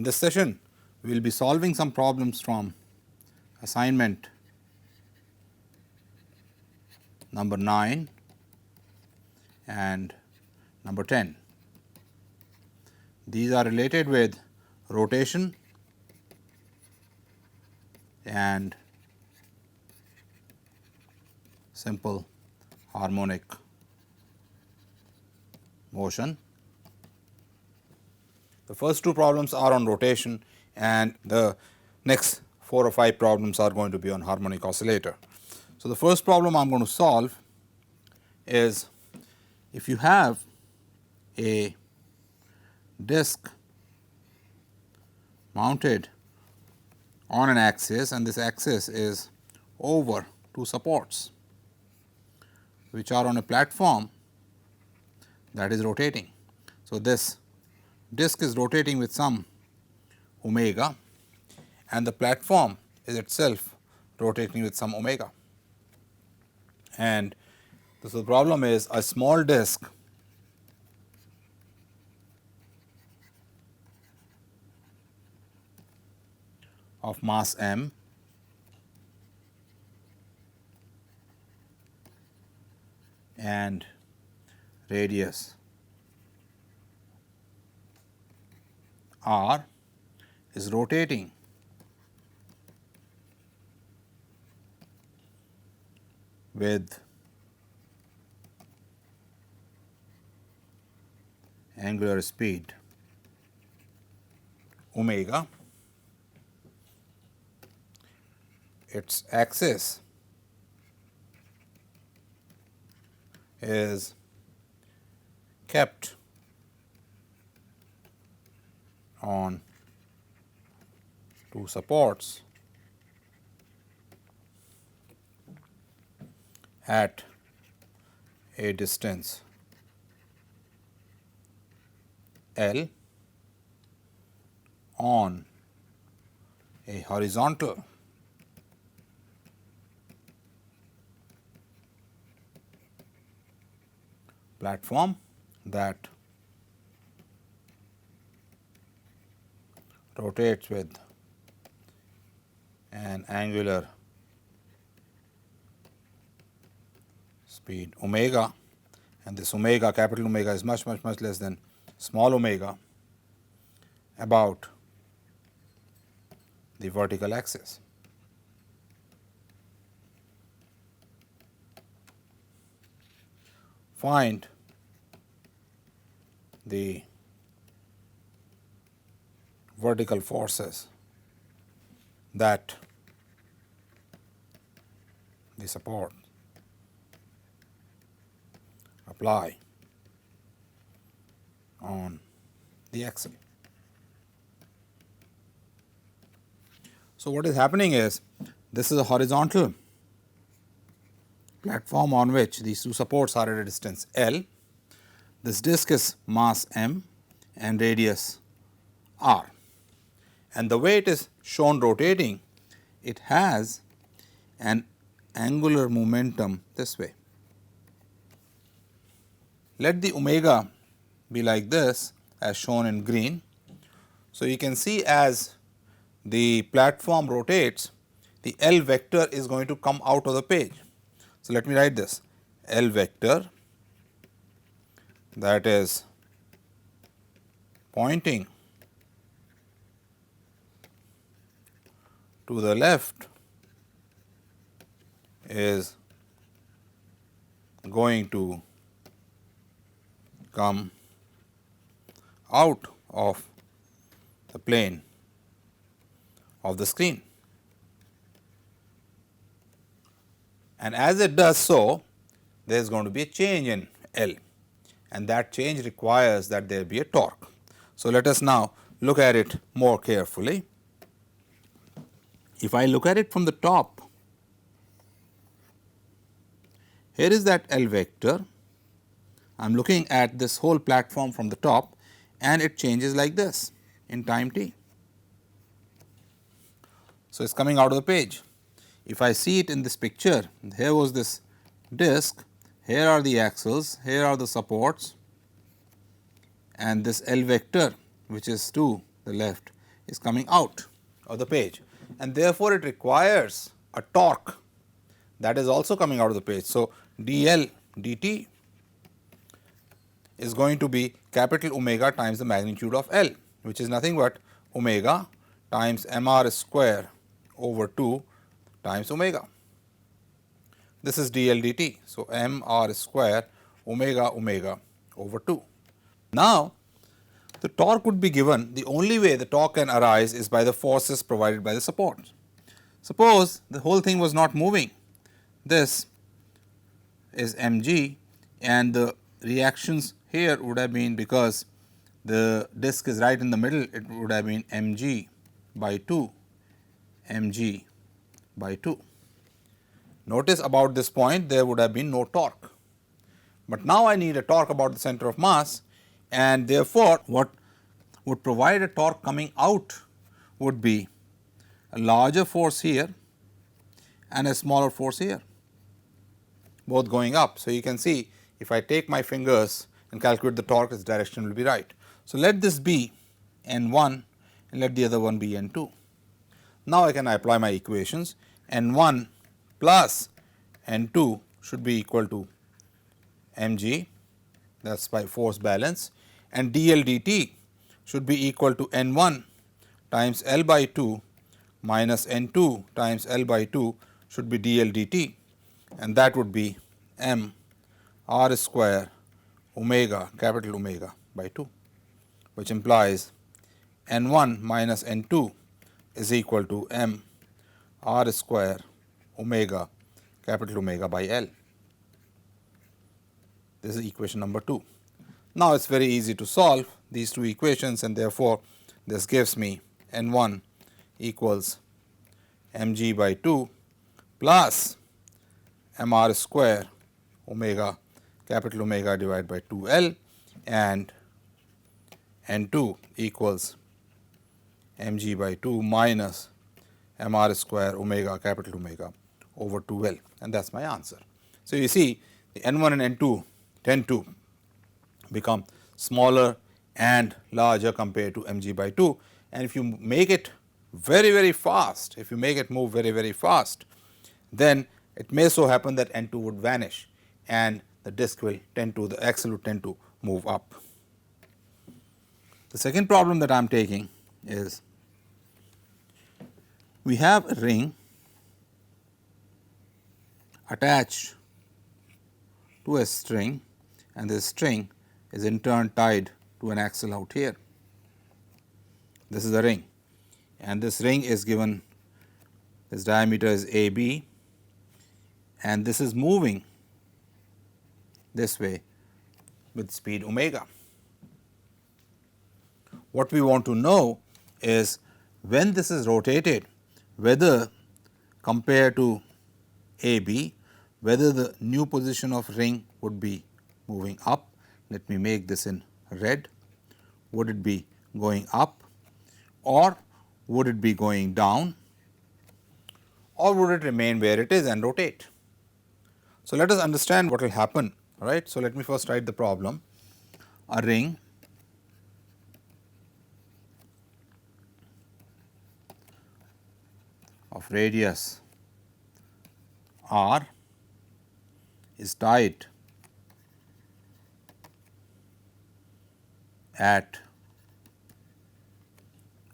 this session, we will be solving some problems from assignment number 9 and number 10. These are related with rotation and simple harmonic motion. The first two problems are on rotation, and the next 4 or 5 problems are going to be on harmonic oscillator. So, the first problem I am going to solve is, if you have a disc mounted on an axis and this axis is over two supports which are on a platform that is rotating. So, this disc is rotating with some omega and the platform is itself rotating with some omega. And so, the problem is a small disc of mass m and radius r is rotating with angular speed omega. Its axis is kept on two supports at a distance L on a horizontal platform that rotates with an angular speed omega, and this omega, capital Omega, is much less than small omega about the vertical axis. Find the vertical forces that the support apply on the axle. So, what is happening is, this is a horizontal platform on which these two supports are at a distance L. This disc is mass m and radius r, and the way it is shown rotating, it has an angular momentum this way. Let the omega be like this, as shown in green. So, you can see as the platform rotates, the L vector is going to come out of the page. So, let me write this L vector, that is pointing to the left, is going to come out of the plane of the screen. And as it does so, there is going to be a change in L, and that change requires that there be a torque. So, let us now look at it more carefully. If I look at it from the top, here is that L vector. I am looking at this whole platform from the top, and it changes like this in time t. So, it is coming out of the page. If I see it in this picture, here was this disc, here are the axles, here are the supports, and this L vector, which is to the left, is coming out of the page, and therefore, it requires a torque that is also coming out of the page. So, dl dt is going to be capital omega times the magnitude of L, which is nothing but omega times mr square over 2 times omega. This is dl dt. So, mr square omega omega over 2. Now, the torque would be given, the only way the torque can arise is by the forces provided by the support. Suppose the whole thing was not moving, this is mg, and the reactions here would have been, because the disc is right in the middle, it would have been mg by 2, mg by 2. Notice about this point there would have been no torque, but now I need a torque about the center of mass, and therefore, what would provide a torque coming out would be a larger force here and a smaller force here, both going up. So, you can see if I take my fingers and calculate the torque, its direction will be right. So, let this be N1 and let the other one be N2. Now, I can apply my equations. N1 plus N2 should be equal to mg, that is by force balance, and dl dt should be equal to N1 times L by 2 minus N2 times L by 2 should be dl dt, and that would be m r square omega capital omega by 2, which implies N1 minus N2 is equal to m r square omega capital omega by L. This is equation number 2. Now, it is very easy to solve these two equations, and therefore, this gives me N1 equals mg by 2 plus mr square omega capital omega divided by 2L, and N2 equals mg by 2 minus mr square omega capital omega over 2L, and that is my answer. So, you see the N1 and N2 tend to become smaller and larger compared to mg by 2, and if you make it very fast, if you make it move very fast, then it may so happen that N2 would vanish and the disc will tend to, the axle would tend to move up. The second problem that I am taking is, we have a ring attached to a string, and this string is in turn tied to an axle out here. This is the ring, and this ring is given, this diameter is AB, and this is moving this way with speed omega. What we want to know is, when this is rotated, whether compared to AB, whether the new position of ring would be moving up. Let me make this in red. Would it be going up, or would it be going down, or would it remain where it is and rotate? So, let us understand what will happen. All right. So, let me first write the problem. A ring of radius r is tied at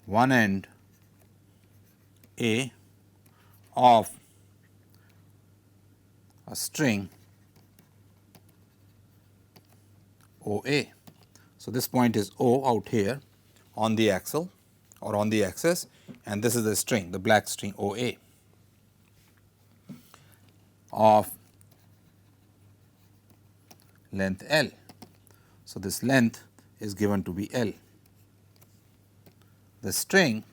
one end A of a string OA. So, this point is O out here on the axle or on the axis, and this is the string, the black string OA of length L. So, this length is given to be L. The string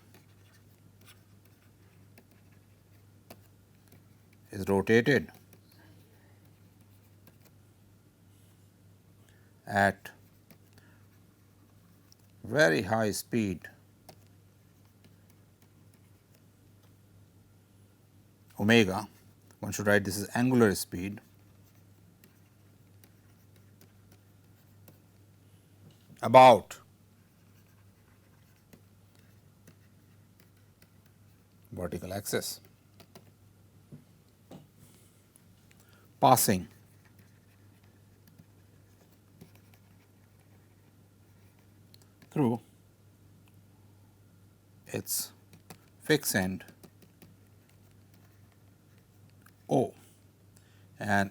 is rotated at very high speed omega. One should write this is angular speed about vertical axis. Passing through its fixed end O, and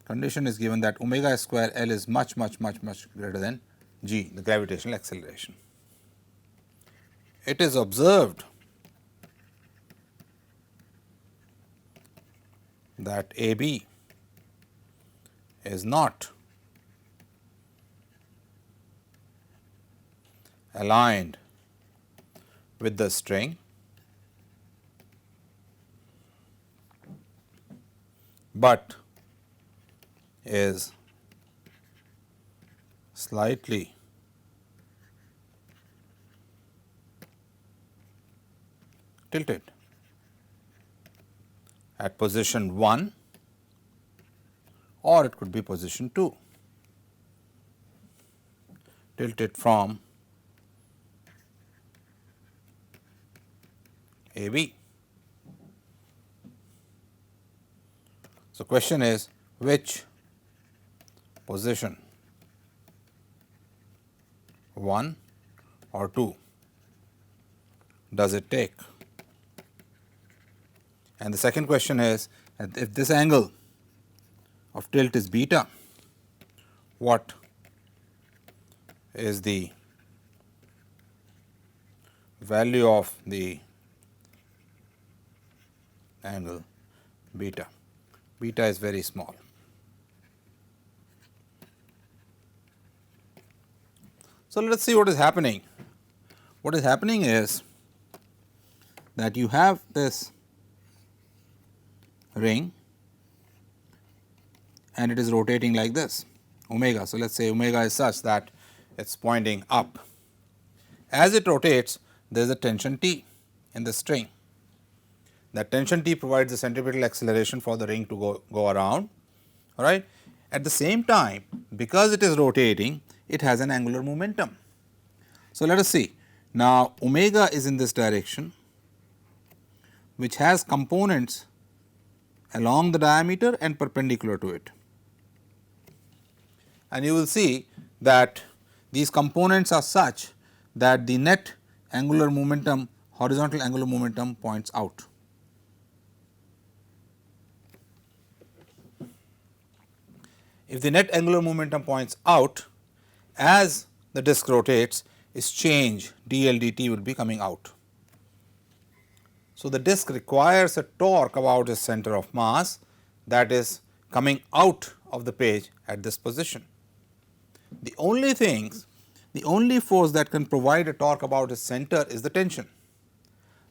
condition is given that omega square L is much greater than g, the gravitational acceleration. It is observed that AB is not aligned with the string, but is slightly tilted at position 1, or it could be position 2, tilted from AB. So, question is which position, 1 or 2 does it take? And the second question is, if this angle of tilt is beta, what is the value of the angle beta? Beta is very small. So, let us see what is happening. What is happening is that you have this ring and it is rotating like this, omega. So, let us say omega is such that it is pointing up. As it rotates, there is a tension T in the string. That tension T provides the centripetal acceleration for the ring to go around, all right. At the same time, because it is rotating, it has an angular momentum. So, let us see. Now, omega is in this direction, which has components along the diameter and perpendicular to it. And you will see that these components are such that the net angular momentum, horizontal angular momentum points out. If the net angular momentum points out, as the disk rotates, its change dl dt will be coming out. So, the disk requires a torque about its center of mass that is coming out of the page at this position. The only force that can provide a torque about its center is the tension.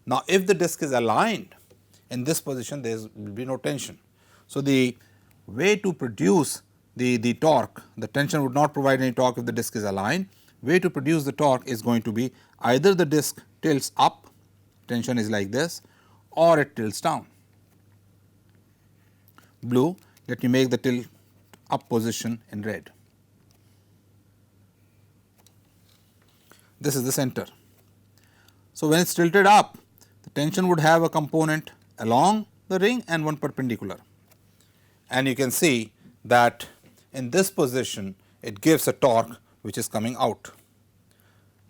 Now, if the disk is aligned in this position, there will be no tension. So, the way to produce the torque, the tension would not provide any torque if the disk is aligned. Way to produce the torque is going to be either the disk tilts up, tension is like this, or it tilts down. Blue, let me make the tilt up position in red. This is the center. So, when it is tilted up, the tension would have a component along the ring and one perpendicular. And you can see that in this position, it gives a torque which is coming out.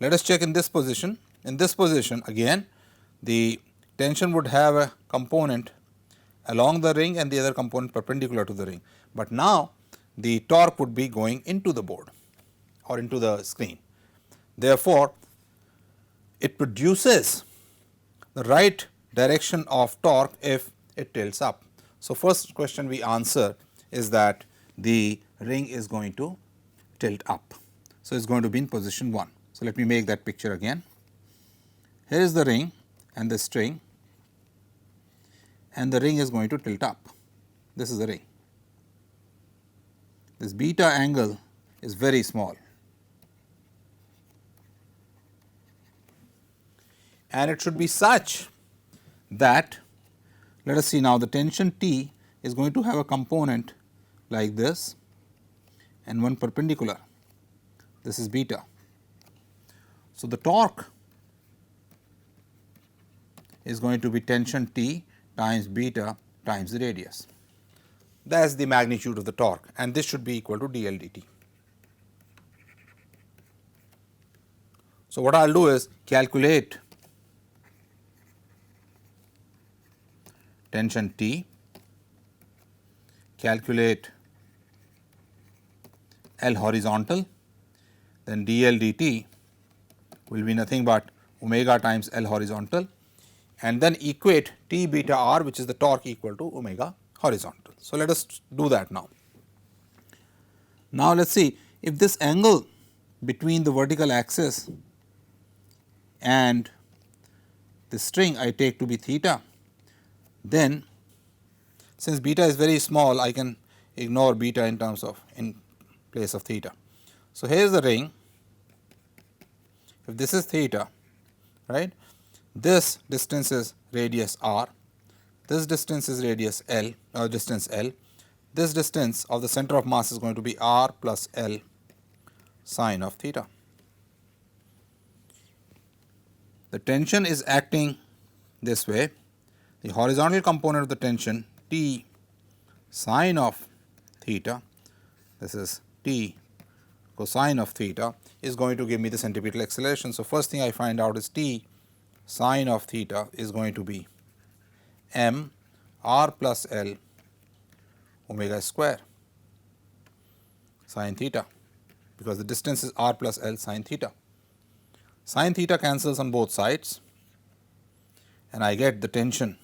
Let us check in this position. In this position, again, the tension would have a component along the ring and the other component perpendicular to the ring. But now, the torque would be going into the board or into the screen. Therefore, it produces the right direction of torque if it tilts up. So, first question we answer is that the ring is going to tilt up. So, it is going to be in position 1. So, let me make that picture again. Here is the ring and the string, and the ring is going to tilt up. This is the ring. This beta angle is very small, and it should be such that, let us see now, the tension T is going to have a component like this and one perpendicular. This is beta. So, the torque is going to be tension T times beta times the radius. That is the magnitude of the torque, and this should be equal to dl dt. So, what I will do is calculate tension T, calculate L horizontal, then dl dt will be nothing but omega times L horizontal, and then equate T beta r, which is the torque, equal to omega horizontal. So, let us do that now. Now, let us see if this angle between the vertical axis and the string I take to be theta, then since beta is very small, I can ignore beta in terms of in place of theta. So, here is the ring. If this is theta, right, this distance is radius r, this distance is radius L or distance L, this distance of the center of mass is going to be r plus L sine of theta. The tension is acting this way. The horizontal component of the tension T sine of theta, this is T cosine of theta, is going to give me the centripetal acceleration. So, first thing I find out is T sine of theta is going to be m r plus L omega square sine theta, because the distance is r plus L sine theta. Sine theta cancels on both sides, and I get the tension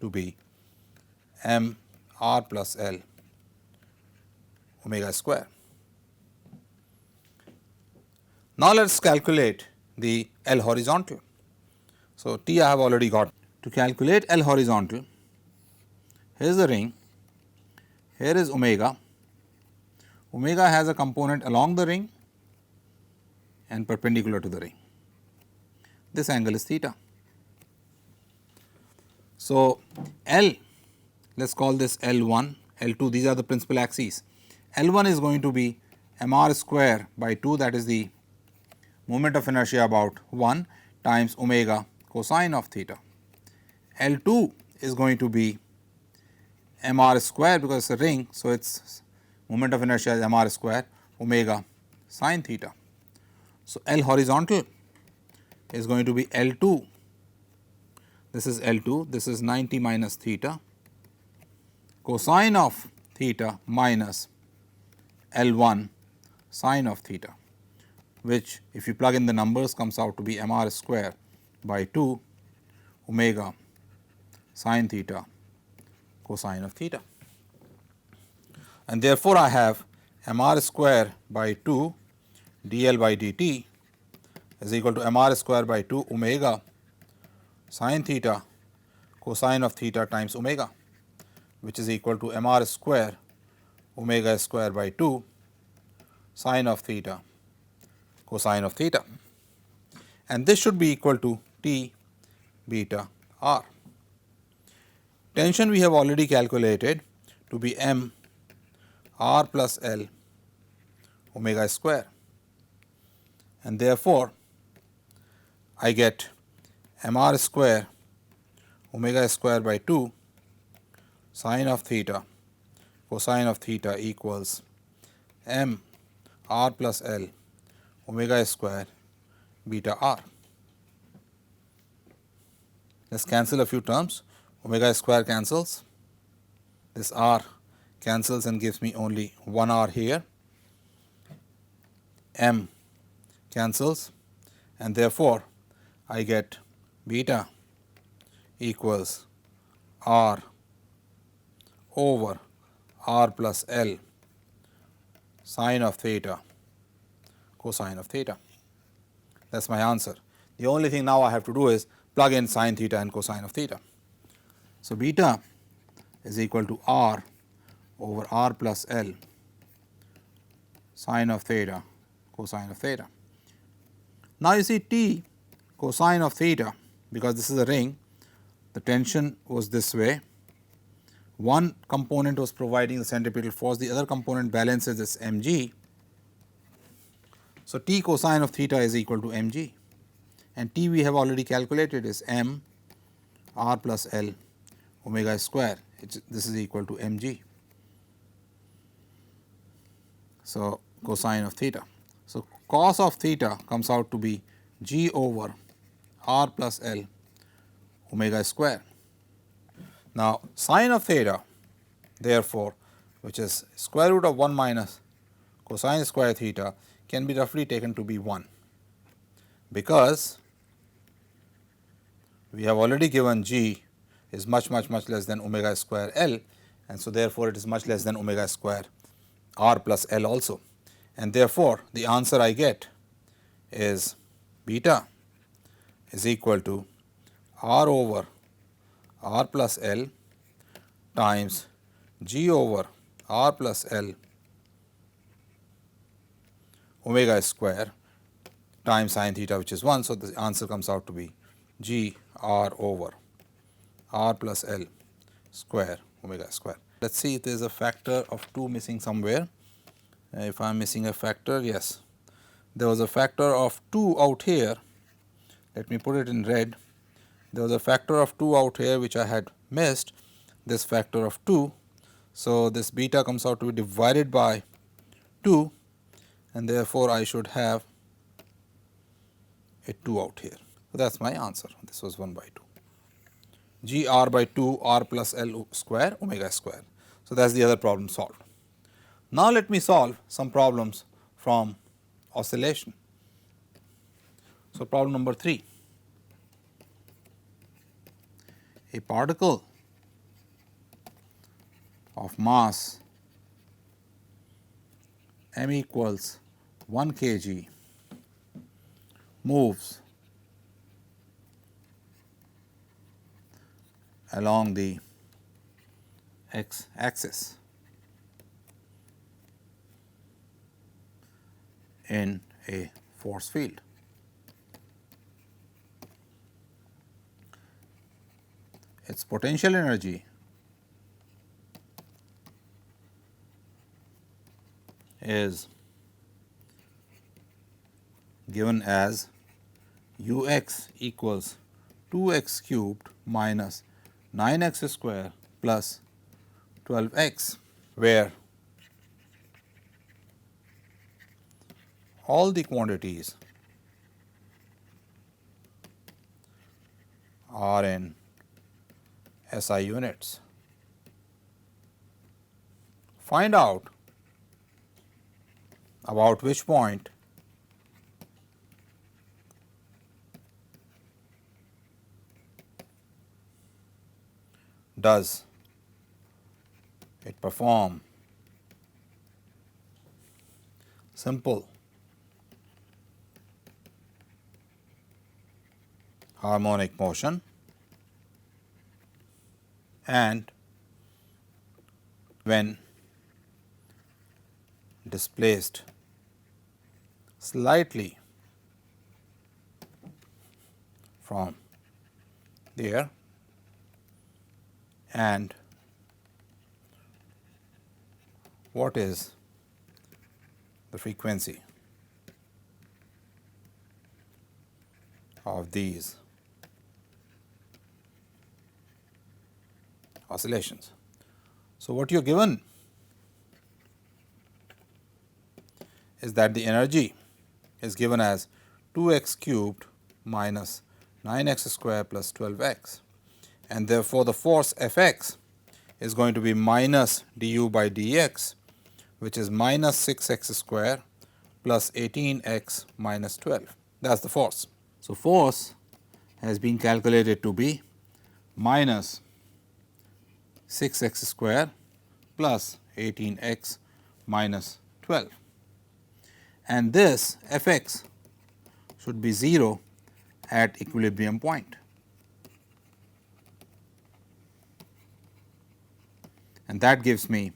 to be m r plus L omega square. Now, let us calculate the L horizontal. So, T I have already got. To calculate L horizontal, here is the ring, here is omega. Omega has a component along the ring and perpendicular to the ring. This angle is theta. So, L, let us call this L1, L2, these are the principal axes. L1 is going to be mr square by 2, that is the moment of inertia about 1 times omega cosine of theta. L2 is going to be mr square, because it is a ring. So, its moment of inertia is mr square omega sine theta. So, L horizontal is going to be L2, this is L2, this is 90 minus theta cosine of theta minus L1 sine of theta, which if you plug in the numbers comes out to be mr square by 2 omega sine theta cosine of theta. And therefore, I have mr square by 2 dl by dt is equal to mr square by 2 omega sine theta cosine of theta times omega, which is equal to mr square omega square by 2 sine of theta cosine of theta, and this should be equal to T beta r. Tension we have already calculated to be m r plus L omega square, and therefore, I get mr square omega square by 2 sine of theta cosine of theta equals m r plus L omega square beta r. Let us cancel a few terms. Omega square cancels, this r cancels and gives me only 1 r here, m cancels, and therefore, I get beta equals r over r plus L sine of theta cosine of theta. That is my answer. The only thing now I have to do is plug in sine theta and cosine of theta. So, beta is equal to r over r plus L sine of theta cosine of theta. Now, you see T cosine of theta, because this is a ring, the tension was this way. One component was providing the centripetal force, the other component balances this mg. So, T cosine of theta is equal to mg, and T we have already calculated is m r plus L omega square, this is equal to mg. So, cosine of theta. So, cos of theta comes out to be g over r plus L omega square. Now, sine of theta, therefore, which is square root of 1 minus cosine square theta, can be roughly taken to be 1, because we have already given g is much less than omega square L, and so therefore, it is much less than omega square r plus L also, and therefore, the answer I get is beta is equal to r over r plus L times g over r plus L omega square times sine theta, which is 1. So, the answer comes out to be g r over r plus L square omega square. Let us see if there is a factor of 2 missing somewhere. If I am missing a factor, yes, there was a factor of 2 out here. Let me put it in red. There was a factor of 2 out here which I had missed, this factor of 2. So, this beta comes out to be divided by 2, and therefore, I should have a 2 out here. So, that is my answer. This was 1 by 2. G r by 2 r plus L square omega square. So, that is the other problem solved. Now, let me solve some problems from oscillation. So, problem number 3. A particle of mass m equals 1 kg moves along the x axis in a force field. Its potential energy is given as ux equals 2x cubed minus 9x square plus 12x, where all the quantities are in SI units. Find out about which point does it perform simple harmonic motion, and when displaced slightly from there, and what is the frequency of these oscillations. So, what you are given is that the energy is given as 2x cubed minus 9x square plus 12x, and therefore, the force Fx is going to be minus du by dx, which is minus 6x square plus 18x minus 12. That is the force. So, force has been calculated to be minus 6x square plus 18x minus 12, and this Fx should be 0 at equilibrium point, and that gives me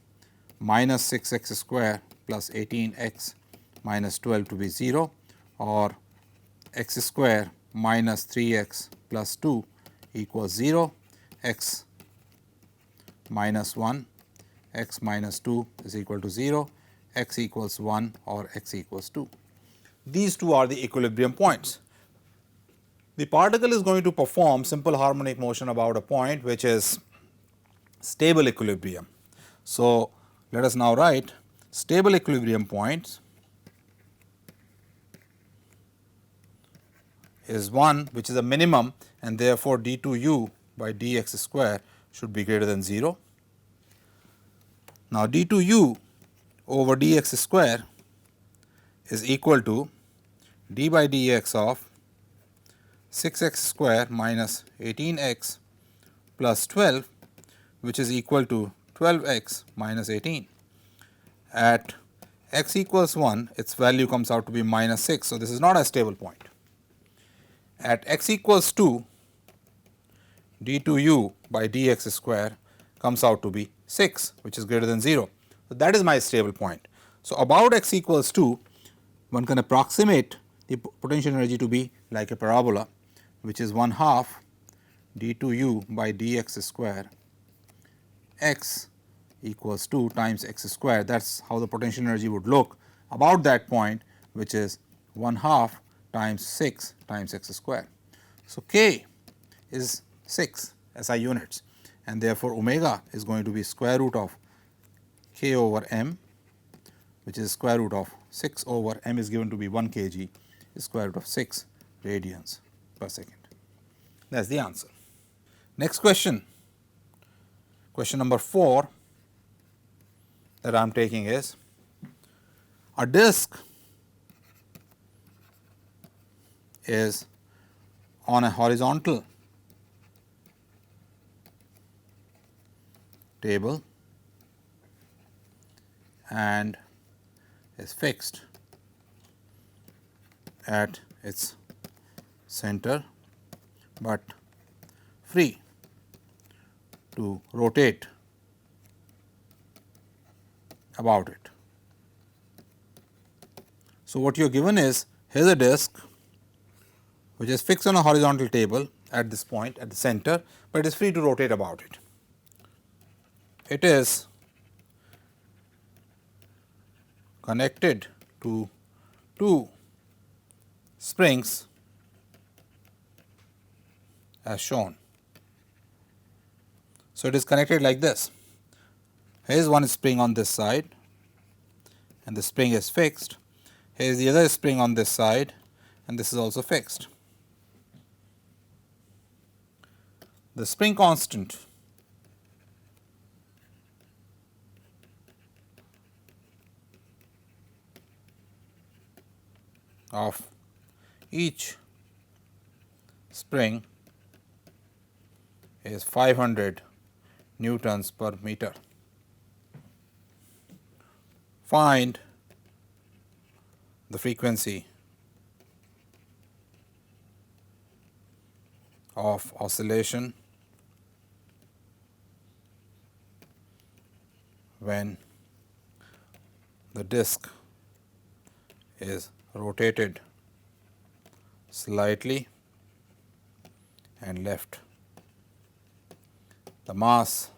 minus 6x square plus 18x minus 12 to be 0, or x square minus 3x plus 2 equals 0, x minus 1, x minus 2 is equal to 0, x equals 1 or x equals 2. These two are the equilibrium points. The particle is going to perform simple harmonic motion about a point which is stable equilibrium. So, let us now write stable equilibrium points is one which is a minimum, and therefore, d2u by dx square should be greater than 0. Now, d2u over dx square is equal to d by dx of 6x square minus 18x plus 12, which is equal to 12x minus 18. At x equals 1, its value comes out to be minus 6. So, this is not a stable point. At x equals 2, d2u by dx square comes out to be 6, which is greater than 0. So, that is my stable point. So, about x equals 2, one can approximate the potential energy to be like a parabola, which is 1/2 d2u by dx square x equals 2 times x square. That is how the potential energy would look about that point, which is 1/2 times 6 times x square. So, k is 6 SI units, and therefore, omega is going to be square root of k over m, which is square root of 6 over m is given to be 1 kg, is square root of 6 radians per second. That is the answer. Next question, question number 4 that I am taking is, a disk is on a horizontal table and is fixed at its center, but free to rotate about it. So, what you are given is, here is a disk which is fixed on a horizontal table at this point at the center, but it is free to rotate about it. It is connected to two springs as shown. So, it is connected like this. Here is one spring on this side and the spring is fixed. Here is the other spring on this side and this is also fixed. The spring constant of each spring is 500 newtons per meter. Find the frequency of oscillation when the disk is rotated slightly and left. The mass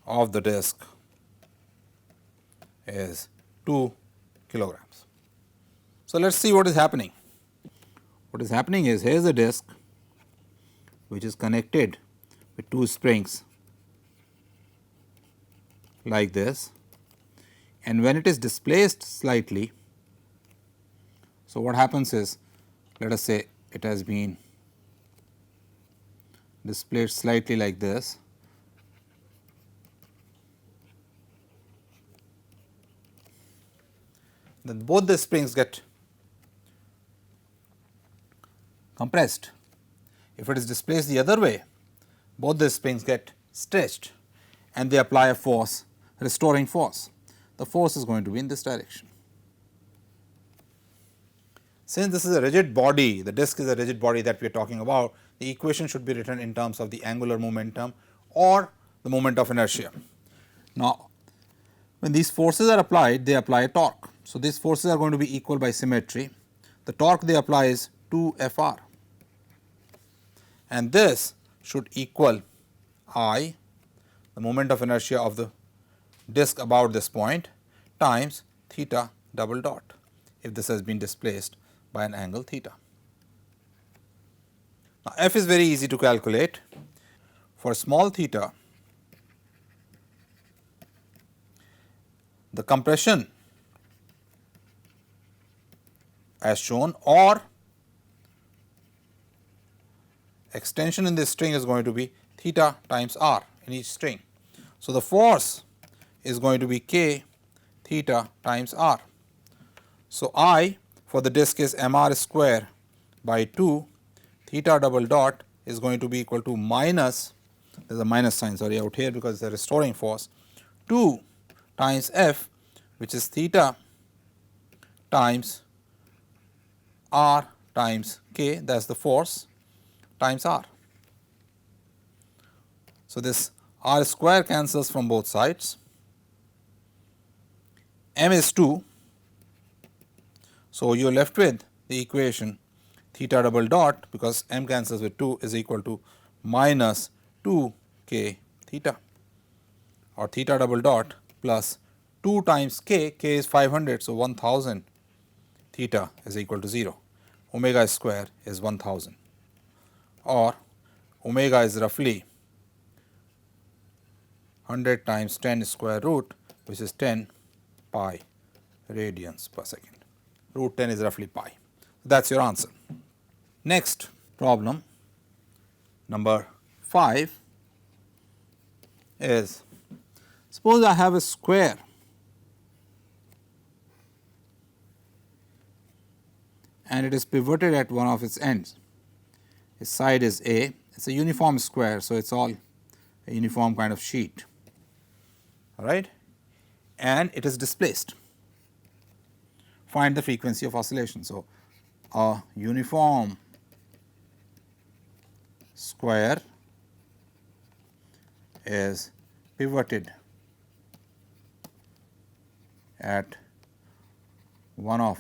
of the disk is 2 kilograms. So, let us see what is happening. What is happening is, here is a disk which is connected with two springs like this, and when it is displaced slightly, so what happens is, let us say it has been displaced slightly like this, then both the springs get compressed. If it is displaced the other way, both the springs get stretched and they apply a force, restoring force. The force is going to be in this direction. Since this is a rigid body, the disk is a rigid body that we are talking about, the equation should be written in terms of the angular momentum or the moment of inertia. Now, when these forces are applied, they apply a torque. So, these forces are going to be equal by symmetry. The torque they apply is 2 Fr, and this should equal I, the moment of inertia of the disk about this point, times theta double dot, if this has been displaced by an angle theta. Now, f is very easy to calculate. For small theta, the compression as shown or extension in this string is going to be theta times r in each string. So, the force is going to be k theta times r. So, I for the disk is mr square by 2 theta double dot is going to be equal to minus, there is a minus sign sorry out here because it is a restoring force, 2 times f, which is theta times r times k, that is the force, times r. So, this r square cancels from both sides, m is 2. So, you are left with the equation theta double dot, because m cancels with 2, is equal to minus 2 k theta, or theta double dot plus 2 times k, k is 500. So, 1000 theta is equal to 0, omega square is 1000, or omega is roughly 100 times 10 square root, which is 10 pi radians per second. Root 10 is roughly pi. That is your answer. Next problem, number 5, is suppose I have a square and it is pivoted at one of its ends. Its side is A, it is a uniform square, so it is all a uniform kind of sheet, all right, and it is displaced. Find the frequency of oscillation. So, a uniform square is pivoted at one of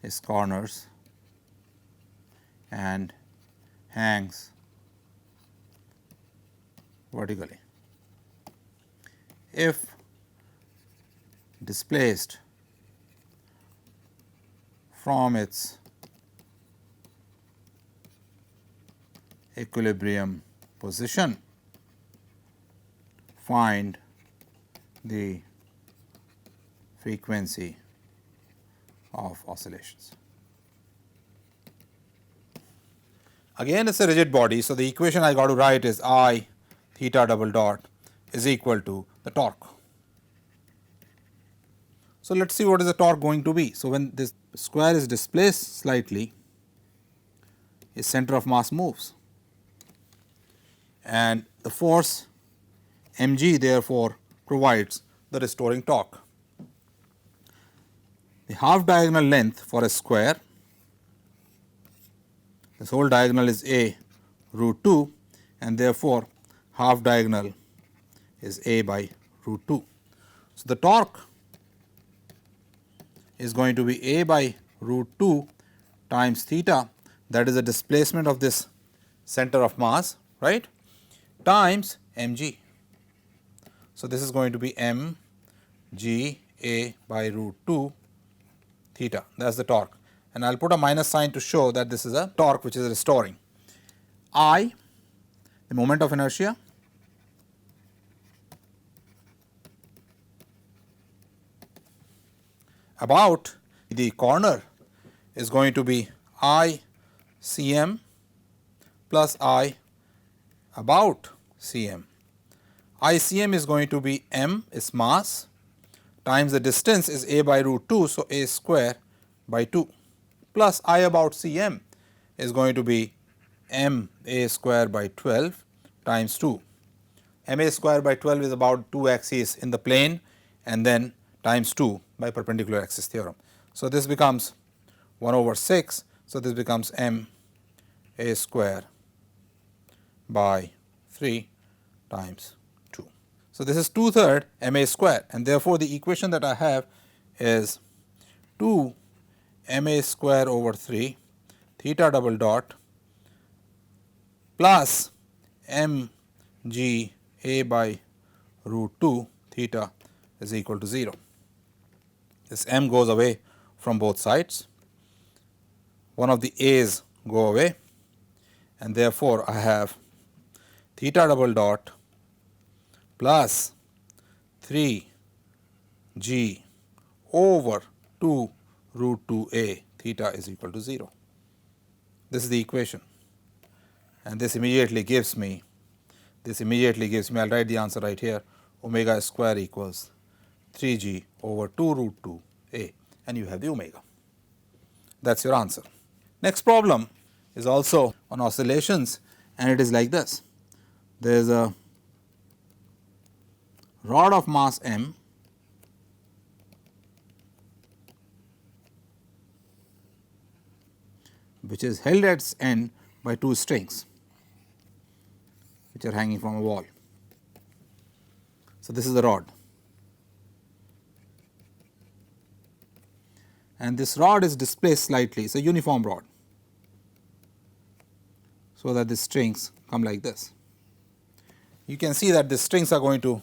its corners and hangs vertically. If displaced from its equilibrium position, find the frequency of oscillations. Again, it is a rigid body. So, the equation I got to write is I theta double dot is equal to the torque. So, let us see what is the torque going to be. So, when this square is displaced slightly, its center of mass moves, and the force mg therefore provides the restoring torque. The half diagonal length for a square, this whole diagonal is a root 2, and therefore, half diagonal is a by root 2. So, the torque is going to be a by root 2 times theta, that is the displacement of this center of mass, right, times mg. So, this is going to be m g a by root 2 theta, that is the torque, and I will put a minus sign to show that this is a torque which is restoring. I, the moment of inertia, about the corner is going to be I cm plus I about cm. I cm is going to be m is mass times the distance is a by root 2. So, a square by 2 plus I about cm is going to be m a square by 12 times 2. M a square by 12 is about 2 axes in the plane, and then times 2 by perpendicular axis theorem. So, this becomes 1 over 6. So, this becomes m a square by 3 times 2. So, this is 2/3 m a square, and therefore, the equation that I have is 2 m a square over 3 theta double dot plus m g a by root 2 theta is equal to 0. This m goes away from both sides. one of the A's go away, and therefore, I have theta double dot plus 3 g over 2 root 2 a theta is equal to 0. This is the equation, and this immediately gives me, I will write the answer right here, omega square equals 3 g over 2 root 2 a, and you have the omega. That is your answer. Next problem is also on oscillations, and it is like this. There is a rod of mass m which is held at its end by two strings which are hanging from a wall. So, this is the rod, and this rod is displaced slightly. It is a uniform rod, so that the strings come like this. You can see that the strings are going to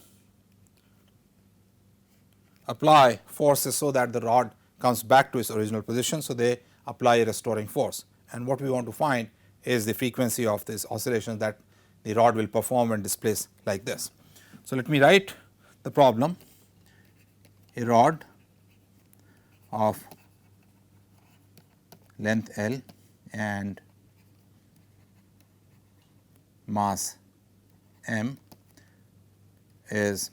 apply forces so that the rod comes back to its original position. So, they apply a restoring force, and what we want to find is the frequency of this oscillation that the rod will perform when displaced like this. So, let me write the problem. A rod of length L and mass m is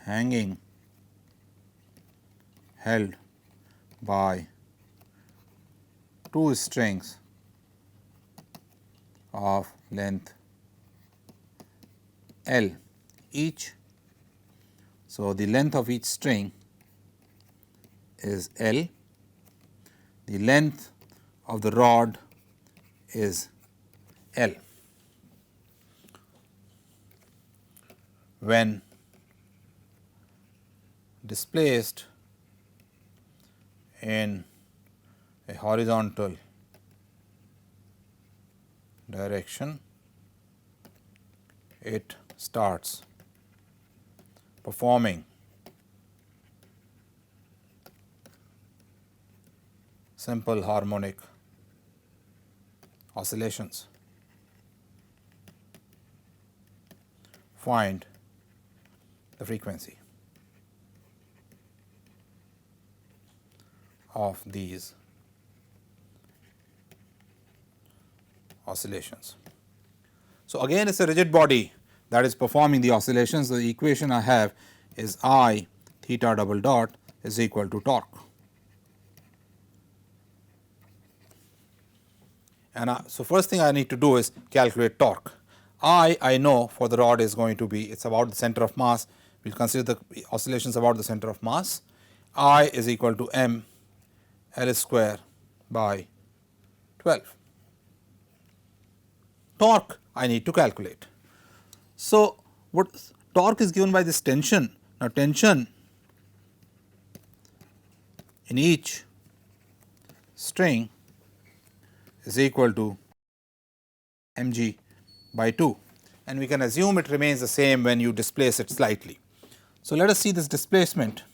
hanging held by two strings of length L each. So, the length of each string is L, the length of the rod is L. When displaced in a horizontal direction, it starts performing simple harmonic oscillations. Find the frequency of these oscillations. So, again it is a rigid body that is performing the oscillations. The equation I have is I theta double dot is equal to torque. And so, first thing I need to do is calculate torque. I know for the rod is going to be, it is about the center of mass. We will consider the oscillations about the center of mass. I is equal to m L square by 12. Torque I need to calculate. So, what torque is given by this tension. Now, tension in each string is equal to mg by 2, and we can assume it remains the same when you displace it slightly. So, let us see this displacement.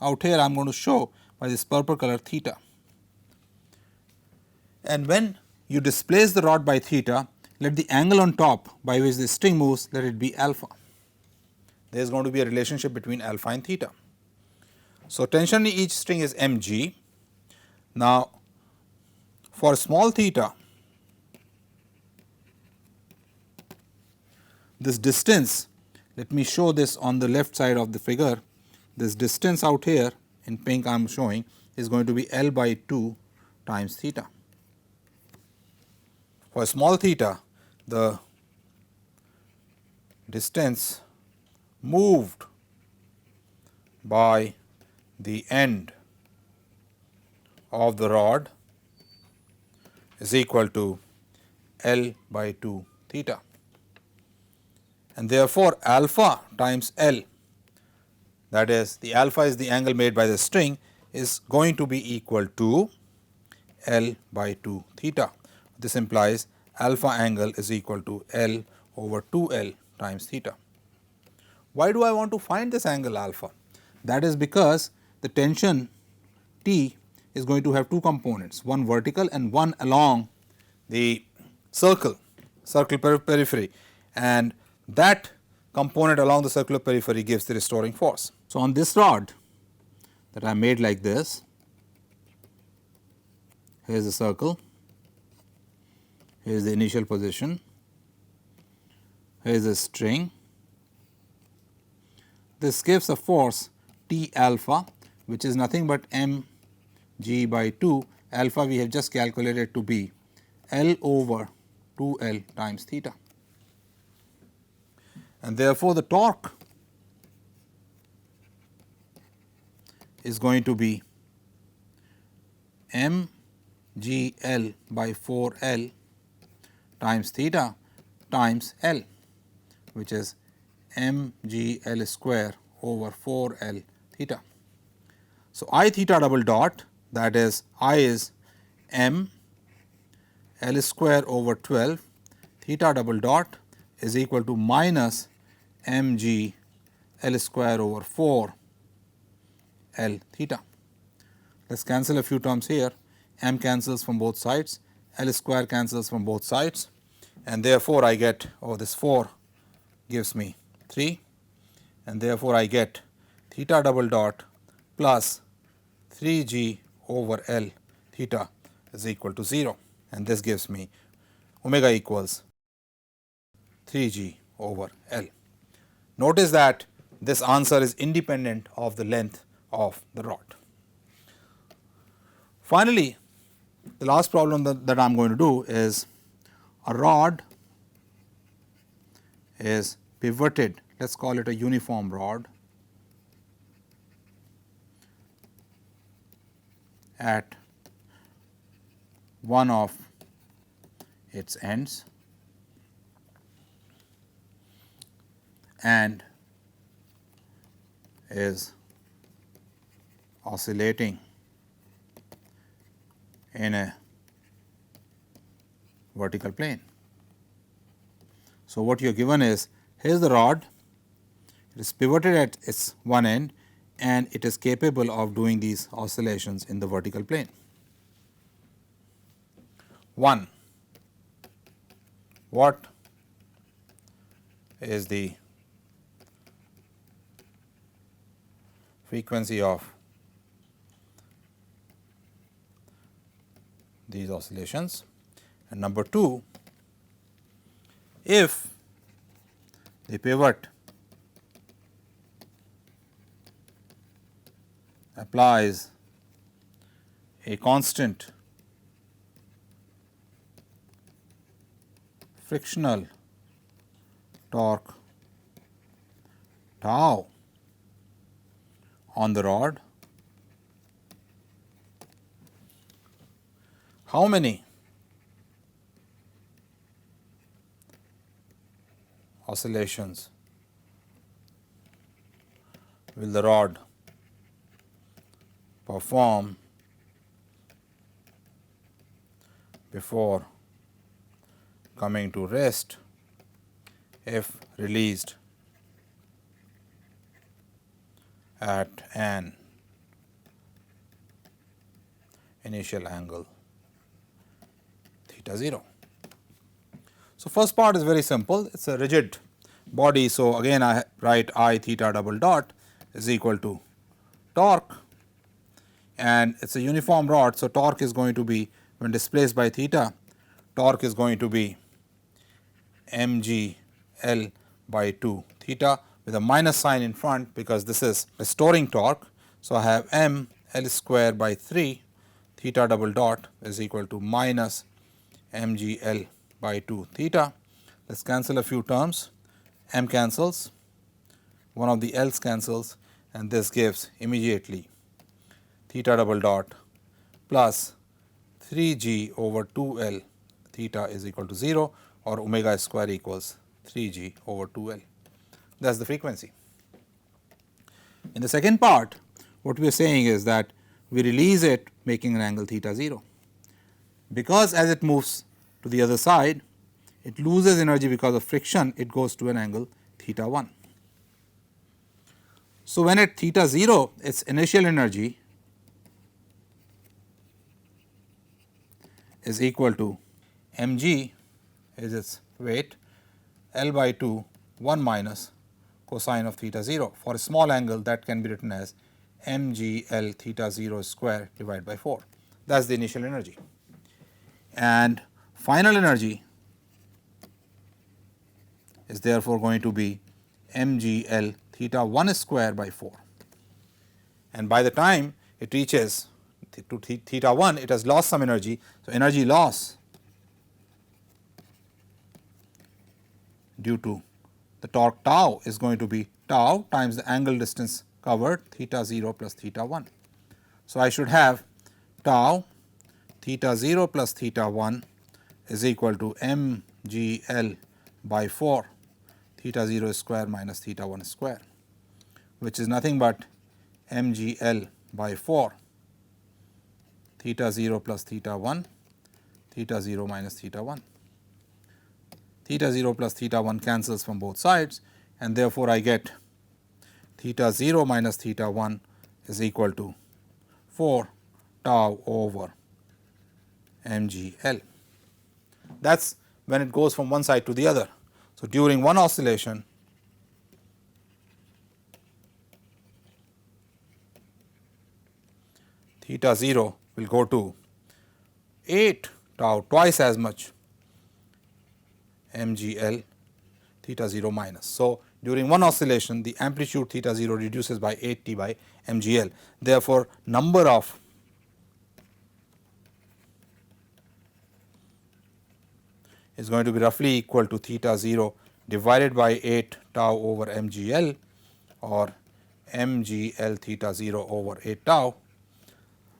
Out here I am going to show by this purple color theta, and when you displace the rod by theta, let the angle on top by which the string moves, let it be alpha. There is going to be a relationship between alpha and theta. So, tension in each string is mg. Now, for small theta, this distance, let me show this on the left side of the figure, this distance out here in pink I am showing is going to be L by 2 times theta. For small theta, the distance moved by the end of the rod is equal to L by 2 theta, and therefore, alpha times L, that is the alpha is the angle made by the string, is going to be equal to L by 2 theta. This implies alpha angle is equal to L over 2L times theta. Why do I want to find this angle alpha? That is because the tension T is going to have two components, one vertical and one along the circle periphery, and that component along the circular periphery gives the restoring force. So, on this rod that I made like this, here is the circle, here is the initial position, here is a string. This gives a force T alpha, which is nothing but m g by 2. Alpha we have just calculated to be L over 2L times theta. And therefore, the torque is going to be m g L by 4L times theta times L, which is m g L square over 4L theta. So, I theta double dot, that is I is m L square over 12 theta double dot is equal to minus m g L square over 4 L theta. Let us cancel a few terms here, m cancels from both sides, L square cancels from both sides, and therefore, I get, oh, this 4 gives me 3, and therefore, I get theta double dot plus 3 g over L theta is equal to 0, and this gives me omega equals 3 g over L. Notice that this answer is independent of the length of the rod. Finally, the last problem that I am going to do is a rod is pivoted, let us call it a uniform rod at one of its ends and is oscillating in a vertical plane. So, what you are given is, here is the rod, it is pivoted at its one end and it is capable of doing these oscillations in the vertical plane. 1. What is the frequency of these oscillations? And number 2, if the pivot applies a constant frictional torque tau on the rod, how many oscillations will the rod perform before coming to rest if released at an initial angle theta 0. So, first part is very simple, it is a rigid body. So, again I write I theta double dot is equal to torque, and it is a uniform rod. So, torque is going to be, when displaced by theta, torque is going to be m g L by 2 theta with a minus sign in front because this is restoring torque. So, I have m L square by 3 theta double dot is equal to minus m g L by 2 theta. Let us cancel a few terms, m cancels, one of the L's cancels, and this gives immediately theta double dot plus 3 g over 2 L theta is equal to 0, or omega square equals 3 g over 2 L. That is the frequency. In the second part, what we are saying is that we release it making an angle theta 0, because as it moves to the other side, it loses energy because of friction, it goes to an angle theta 1. So, when at theta 0, its initial energy is equal to mg is its weight, L by 2 1 minus cosine of theta 0. For a small angle, that can be written as mg L theta 0 square divided by 4. That is the initial energy. And final energy is therefore going to be mg L theta 1 square by 4. And by the time it reaches to theta 1, it has lost some energy. So, energy loss due to the torque tau is going to be tau times the angle distance covered theta 0 plus theta 1. So, I should have tau theta 0 plus theta 1 is equal to mg L by 4 theta 0 square minus theta 1 square, which is nothing but mg L by 4 theta 0 plus theta 1 theta 0 minus theta 1. Theta 0 plus theta 1 cancels from both sides, and therefore, I get theta 0 minus theta 1 is equal to 4 tau over mg L. That is when it goes from one side to the other. So, during one oscillation, theta 0 will go to 8 tau, twice as much mg L theta 0 minus. So, during one oscillation, the amplitude theta 0 reduces by 8 t by mg L. Therefore, number of is going to be roughly equal to theta 0 divided by 8 tau over mg L, or mg L theta 0 over 8 tau.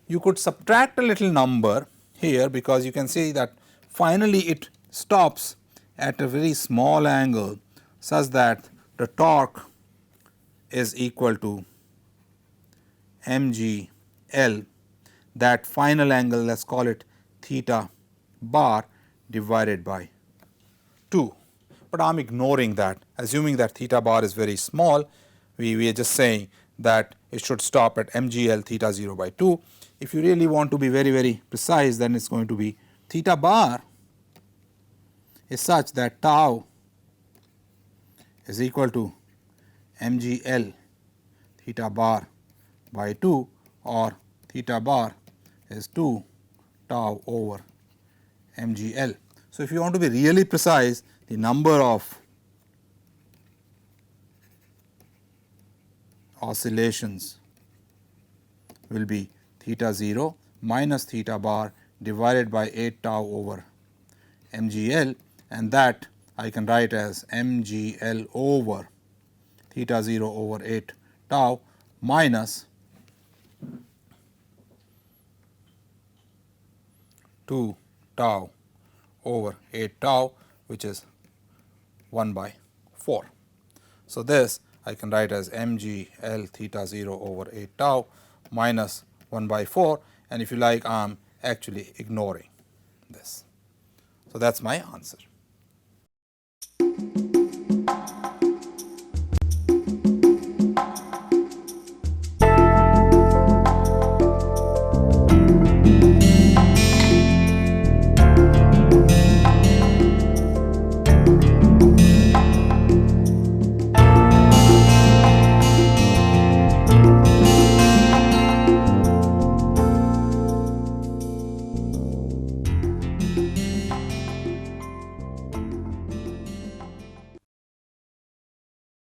You could subtract a little number here, because you can see that finally it stops at a very small angle such that the torque is equal to mg L, that final angle, let us call it theta bar divided by 2. But I am ignoring that, assuming that theta bar is very small. We are just saying that it should stop at mg L theta 0 by 2. If you really want to be very precise, then it is going to be theta bar is such that tau is equal to mg L theta bar by 2, or theta bar is 2 tau over mg L. So, if you want to be really precise, the number of oscillations will be theta 0 minus theta bar divided by 8 tau over mg L, and that I can write as mg L over theta 0 over 8 tau minus 2 tau over 8 tau, which is 1 by 4. So, this I can write as mg L theta 0 over 8 tau minus 1 by 4, and if you like, I am actually ignoring this. So, that is my answer.